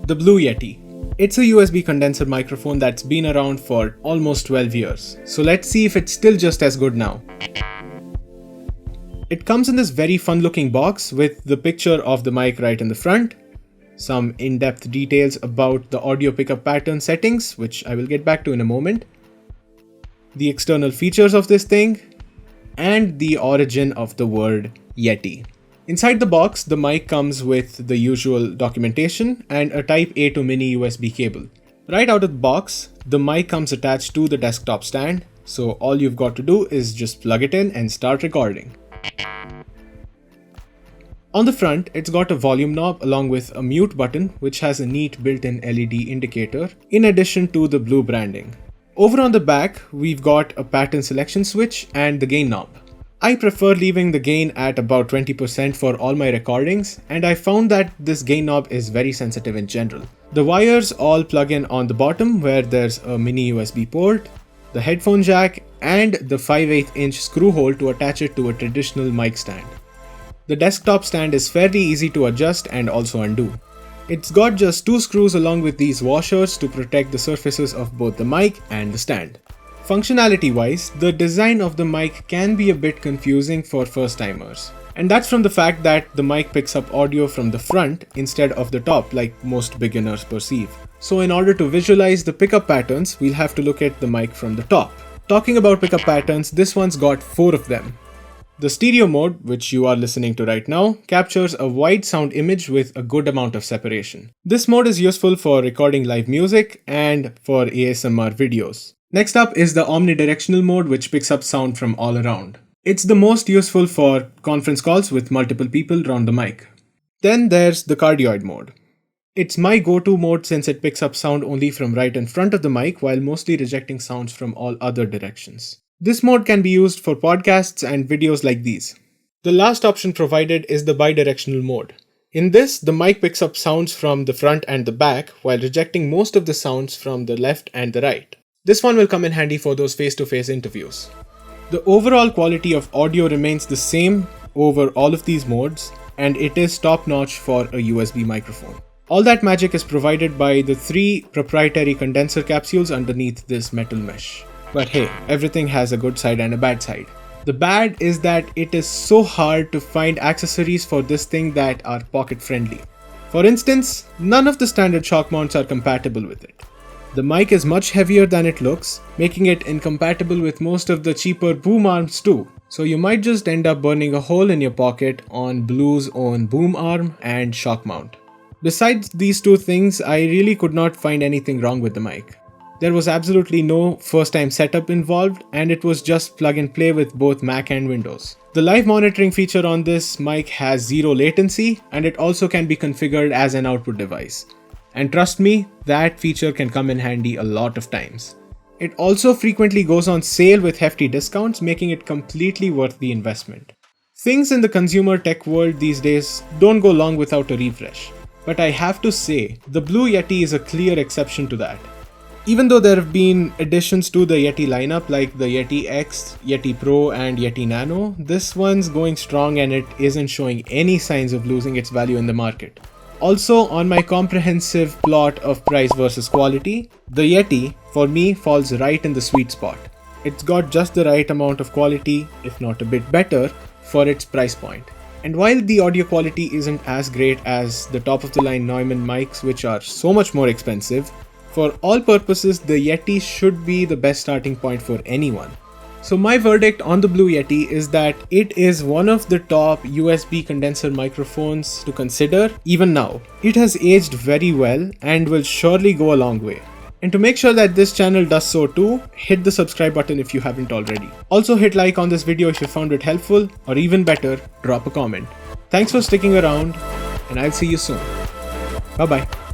The Blue Yeti. It's a USB condenser microphone that's been around for almost 12 years, so let's see if it's still just as good now. It comes in this very fun looking box with the picture of the mic right in the front, some in-depth details about the audio pickup pattern settings, which I will get back to in a moment, the external features of this thing, and the origin of the word Yeti. Inside the box, the mic comes with the usual documentation and a Type A to mini USB cable. Right out of the box, the mic comes attached to the desktop stand, so all you've got to do is just plug it in and start recording. On the front, it's got a volume knob along with a mute button which has a neat built-in LED indicator in addition to the blue branding. Over on the back, we've got a pattern selection switch and the gain knob. I prefer leaving the gain at about 20% for all my recordings, and I found that this gain knob is very sensitive in general. The wires all plug in on the bottom where there's a mini USB port, the headphone jack, and the 5/8" screw hole to attach it to a traditional mic stand. The desktop stand is fairly easy to adjust and also undo. It's got just 2 screws along with these washers to protect the surfaces of both the mic and the stand. Functionality wise, the design of the mic can be a bit confusing for first timers. And that's from the fact that the mic picks up audio from the front instead of the top like most beginners perceive. So in order to visualize the pickup patterns, we'll have to look at the mic from the top. Talking about pickup patterns, this one's got 4 of them. The stereo mode, which you are listening to right now, captures a wide sound image with a good amount of separation. This mode is useful for recording live music and for ASMR videos. Next up is the omnidirectional mode, which picks up sound from all around. It's the most useful for conference calls with multiple people around the mic. Then there's the cardioid mode. It's my go-to mode since it picks up sound only from right in front of the mic while mostly rejecting sounds from all other directions. This mode can be used for podcasts and videos like these. The last option provided is the bidirectional mode. In this, the mic picks up sounds from the front and the back while rejecting most of the sounds from the left and the right. This one will come in handy for those face-to-face interviews. The overall quality of audio remains the same over all of these modes, and it is top-notch for a USB microphone. All that magic is provided by the 3 proprietary condenser capsules underneath this metal mesh. But hey, everything has a good side and a bad side. The bad is that it is so hard to find accessories for this thing that are pocket-friendly. For instance, none of the standard shock mounts are compatible with it. The mic is much heavier than it looks, making it incompatible with most of the cheaper boom arms too. So you might just end up burning a hole in your pocket on Blue's own boom arm and shock mount. Besides these 2 things, I really could not find anything wrong with the mic. There was absolutely no first-time setup involved, and it was just plug and play with both Mac and Windows. The live monitoring feature on this mic has 0 latency, and it also can be configured as an output device. And trust me, that feature can come in handy a lot of times. It also frequently goes on sale with hefty discounts, making it completely worth the investment. Things in the consumer tech world these days don't go long without a refresh. But I have to say, the Blue Yeti is a clear exception to that. Even though there have been additions to the Yeti lineup like the Yeti X, Yeti Pro and Yeti Nano, this one's going strong and it isn't showing any signs of losing its value in the market. Also, on my comprehensive plot of price versus quality, the Yeti, for me, falls right in the sweet spot. It's got just the right amount of quality, if not a bit better, for its price point. And while the audio quality isn't as great as the top-of-the-line Neumann mics, which are so much more expensive, for all purposes, the Yeti should be the best starting point for anyone. So my verdict on the Blue Yeti is that it is one of the top USB condenser microphones to consider even now. It has aged very well and will surely go a long way. And to make sure that this channel does so too, hit the subscribe button if you haven't already. Also hit like on this video if you found it helpful, or even better, drop a comment. Thanks for sticking around, and I'll see you soon. Bye bye.